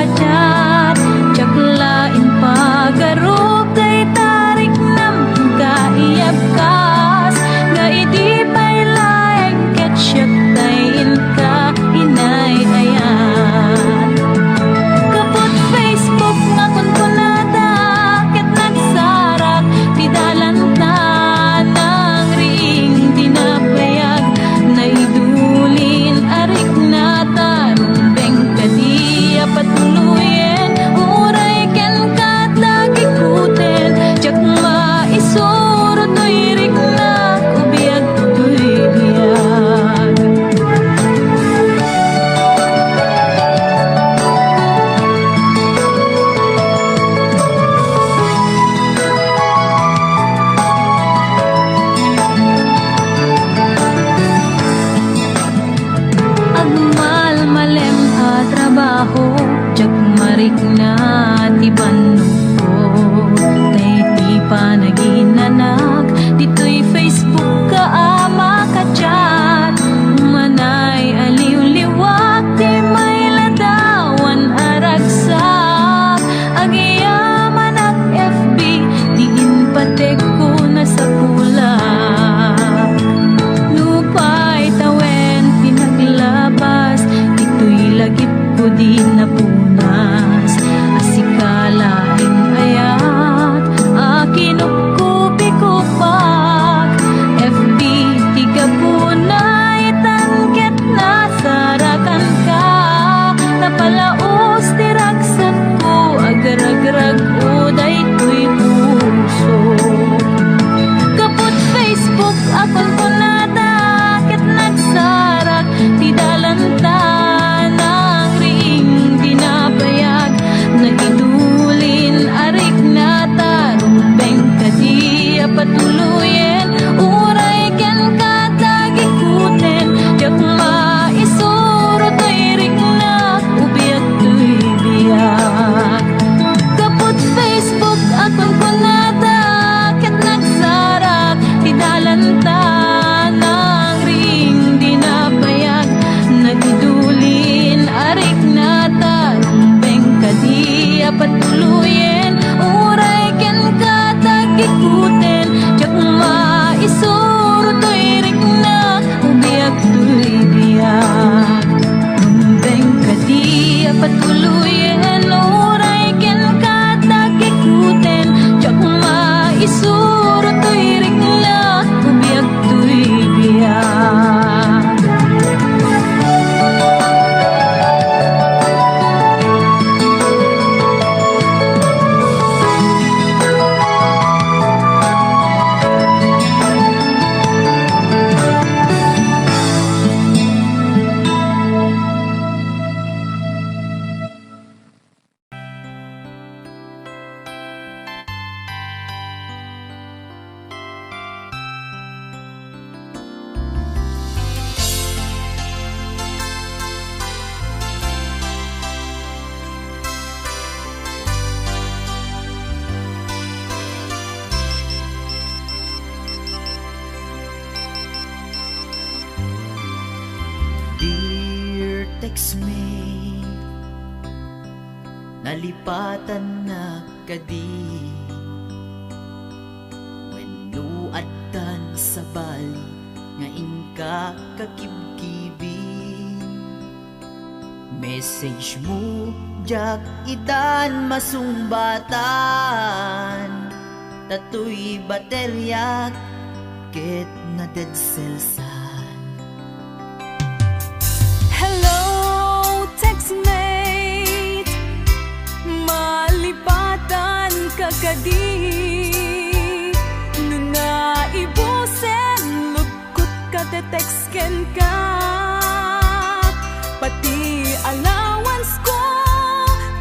kacat, tsaklain pagarup kay tarik nam kaiyab kas, nga idi pailayag ket siyak tayin ka inay ayan. Kapot Facebook nga kunkunada ket nagsarak ti dalan ta nang ring dinapayag na idulin arik nata rumbeng kadiya patuluyen uray ken katagikuten jak maisuro to'y rikna ubiyag to'y biyag. Agmal malem a trabaho jak marik na ti panuko tay ti panaginanak dito'y Facebook ka ama kachat manay aliw-liwak ti may ladawan aragsak agiyaman ak FB diin patek ko na sa pulak lupay tawen pinaglabas dito'y lagip ko di napunas asikalaing ayat akinukkupi ko pak FB tiga punay tangket nasarakan ka napalaos tiragsak ko agar-agrag uday to'y puso. Kapot Facebook akon punada ket nagsarak ti dalan ta nang ring dinapayag na idulin arik nata rumbeng kadiya patuluyen uray ken katagikuten jak maisuro to'y rikna ubiyag to'y biyag. Kapot Facebook akon kunada ket nagsarak ti dalan ta nang ring dinapayag nagidulin arik nata rumbeng kadiya patuluyen uray ken katagikuten jak maisuro to'y rikna ubiyag to'y biyag. Rumbeng kadiya patuluyen uray ken katagikuten jak maisuro to'y rikna ubiyag to'y biyag. Dear textmate, nalipatan na kadi wenno addan sa bali nga inka kakibkibi message mo jak itan masumbatan tatoy baterya ket na dead cells. Hello, textmate, malipatan ka kadi no naibusen lugkot ka te-textken ka pati allowance ko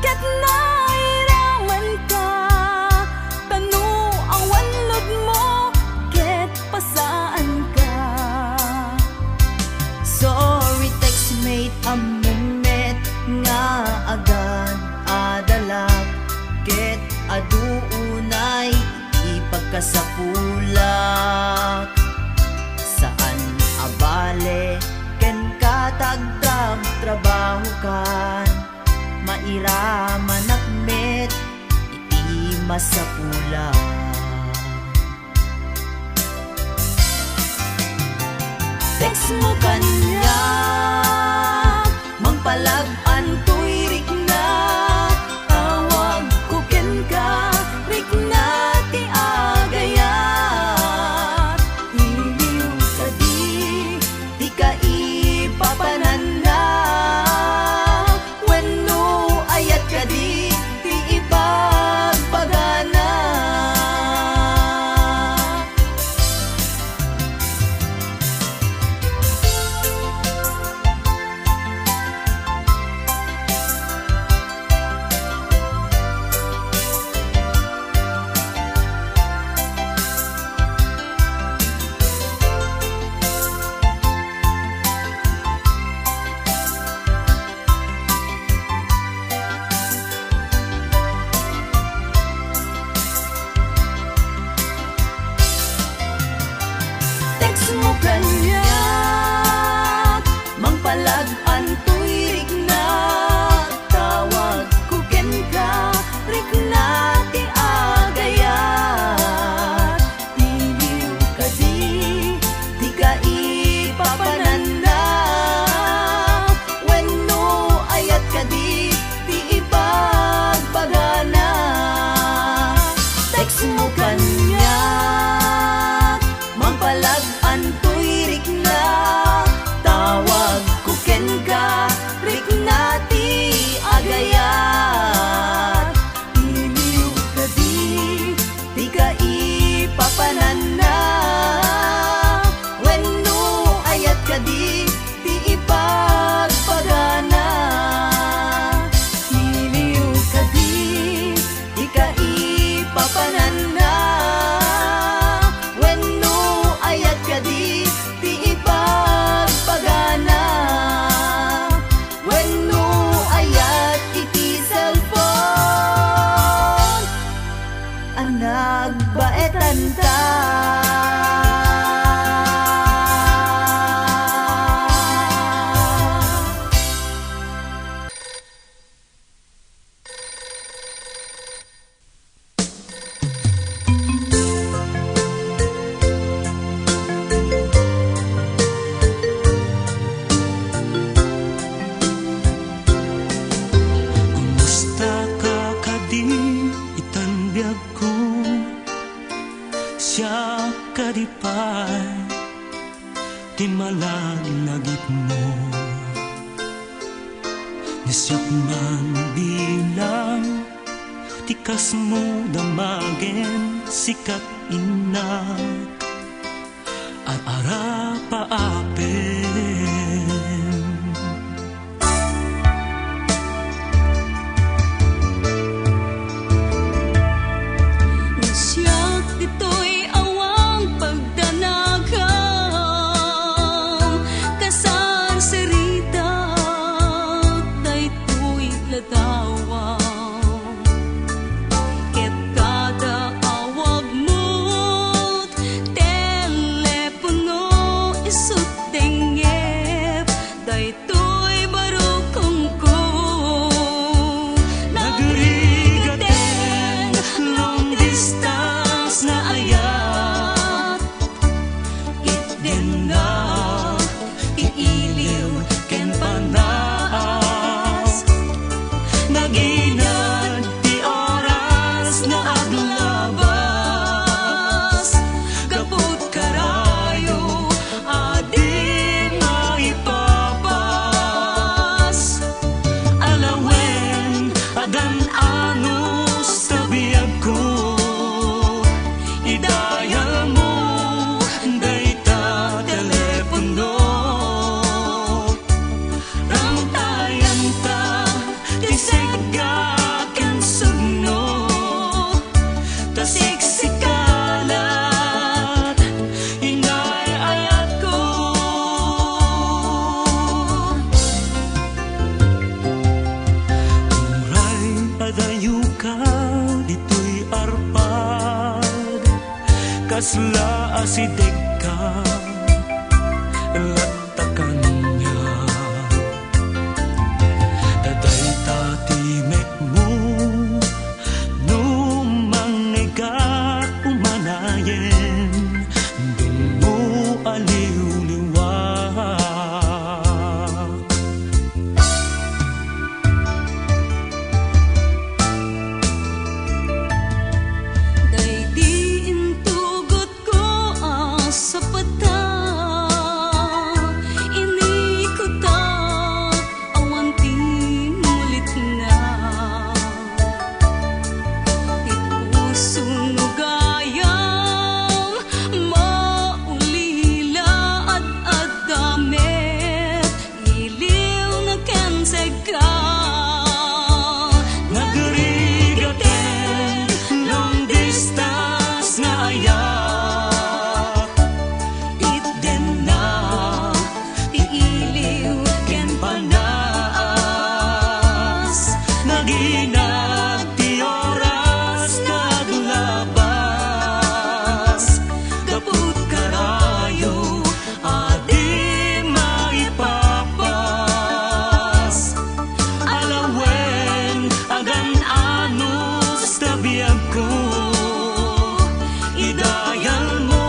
ket nairaman ka tanu awan lod mo ket pasaan ka. Sorry textmate among net nga agad adalag ket aduunay ipagkasapulak saan abale ken katagtag trabaho kan maira manakmet iti masapula. Text mo kanya mangpalag-an to'y rikna, tawag ko ken ka rikna ti agayat. Iliw ka di ka ipapanan na, wenno ayat ka di ipagpagana. Text mo kanya mangpalag-an to'y rikna, tawag ko ken ka rikna ti agayat. Iliw ka di ka ipapanan na, wenno ayat ka di ipagpagana. Text mo kanya mangpalag-an to'y rikna, tawag ko ken ka rikna ti agayat. Iliw ka di ka ipapanan na, wenno ayat ka di ipagpagana. Iliw ka di ka ipapanan na, wenno ayat ka di ipagpagana. Wenno ayat iti cellphone, nagbaetan ta. Kumusta ka kadi itanbiag ko, siya kadipay ti malalagip mo. Nisyak man bilang tikas mo damagen sikat inak at arapaapen. Nasyak dito'y awang pagdanagam, kasar serita daytoy ladawang. Ket kada awag mo't telepono isut dengep, daytoy barukong ko. Nagrigaten long distance na ayat, itden na iiliw ken panas. Naginad ti oras na aglabas, kaput karayo adi maipapas. Alawen adan anus tabiyag ko, idayal mo dayta telepono. Ramtayan ta ti segga ken sugno, ta siksikalat inay ayat ko. Uray adayo ka dito'y arpad, kasla asideg ka latakan niya. Daday tati mek ginag ti oras naglabas kaput karayo adi maipapas alawen agan anus tabiyag ko idayal mo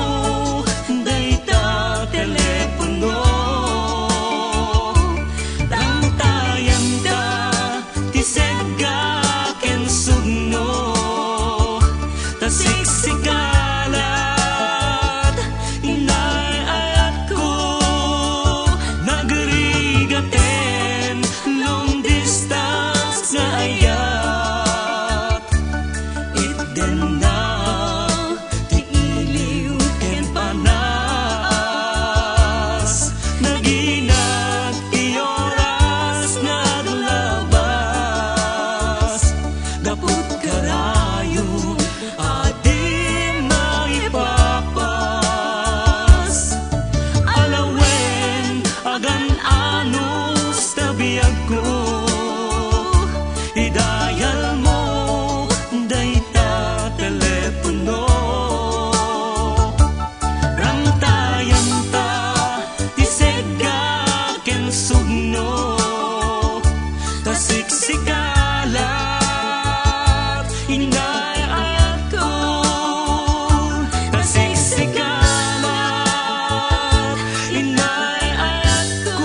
dayta telepono tangtayan ta ti segga ken sugno tasiksikalat inay ayat ko nagrigaten long distance nga ayat itten na ti iliw ken panas naginag ti oras naglabas gaput karayo adi maipapas alawen agan anus tabiyag ko idayal mo dayta telepono rangtayan ta ti segga ken sugno tasiksikalat inay ayat ko tasiksikalat inay ayat ko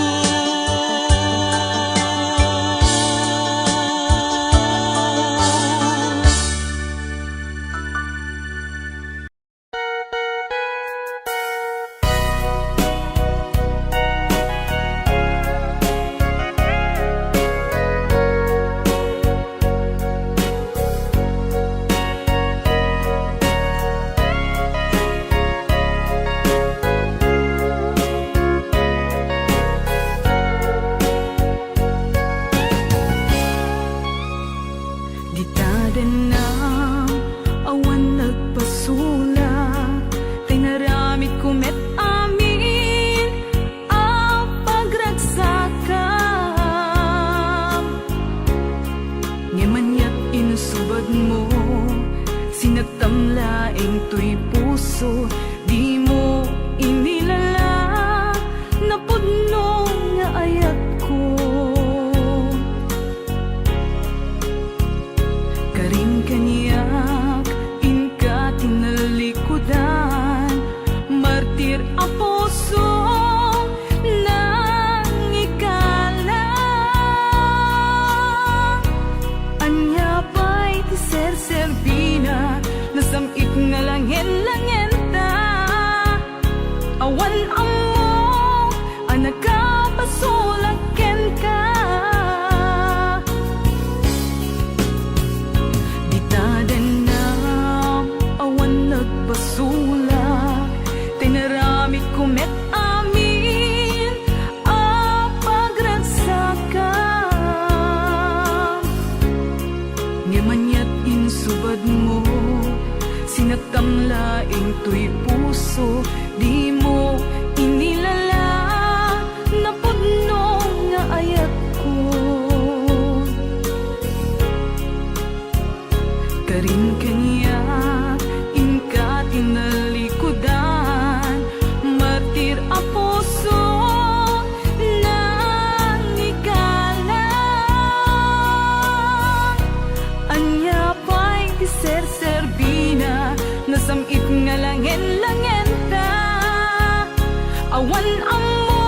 Gitaden na awan nagpasulat Tay naramid ko met amin ang pagragsakam Ngemanyat inusubad mo sinagtamlaeng tuy puso di mo inilala napudno nga ayat ko Karim kanyak inka tinalikudan martir a puso nang ikala anya pa'y ti ser-serbina nasamit nga langen-langen ta awan amo ang nagkapasulak ken ka Bitaden na awan nagpasulak tinaramid ko met amin ang pagragsakam Ngemanyat insubad mo sinagtamlaeng tuy puso di mo inilala napudno nga ayat ko Karin kanyak inka tinalikudan martir a puso nang ikala anya pa'y ti ser-serbina nasamit nga langen-langen ta awan amo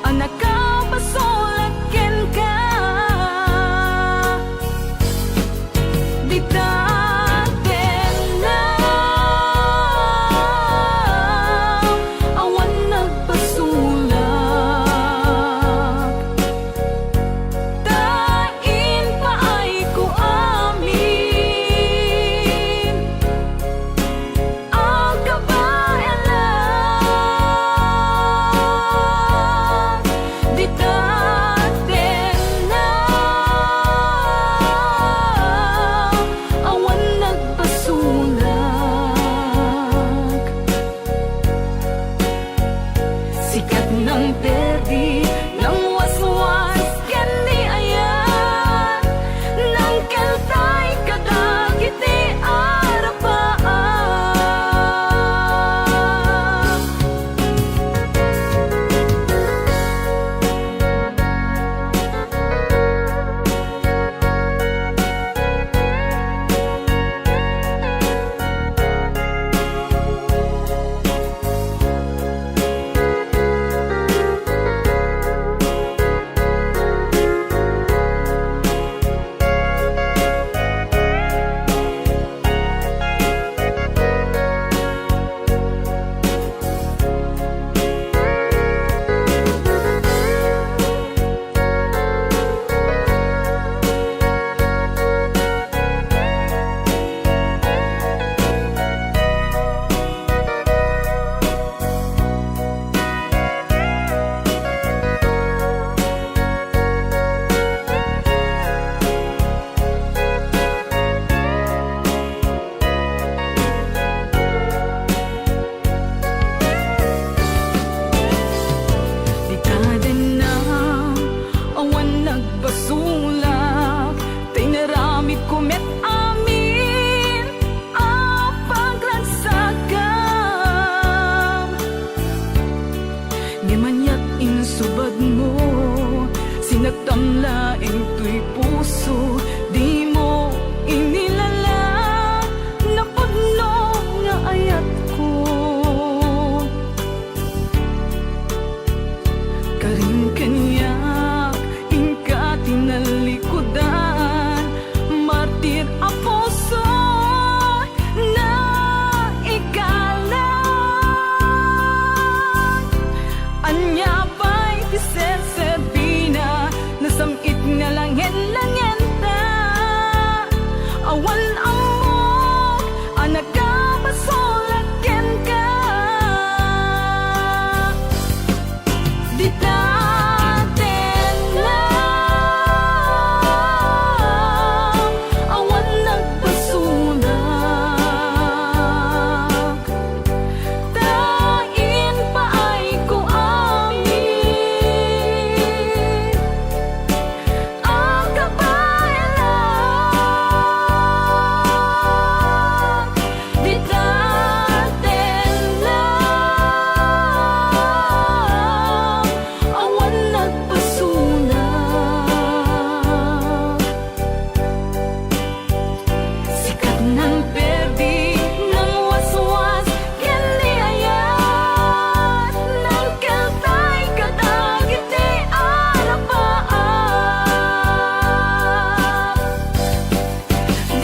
ang nakapasulak ken ka Bitaden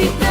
Dita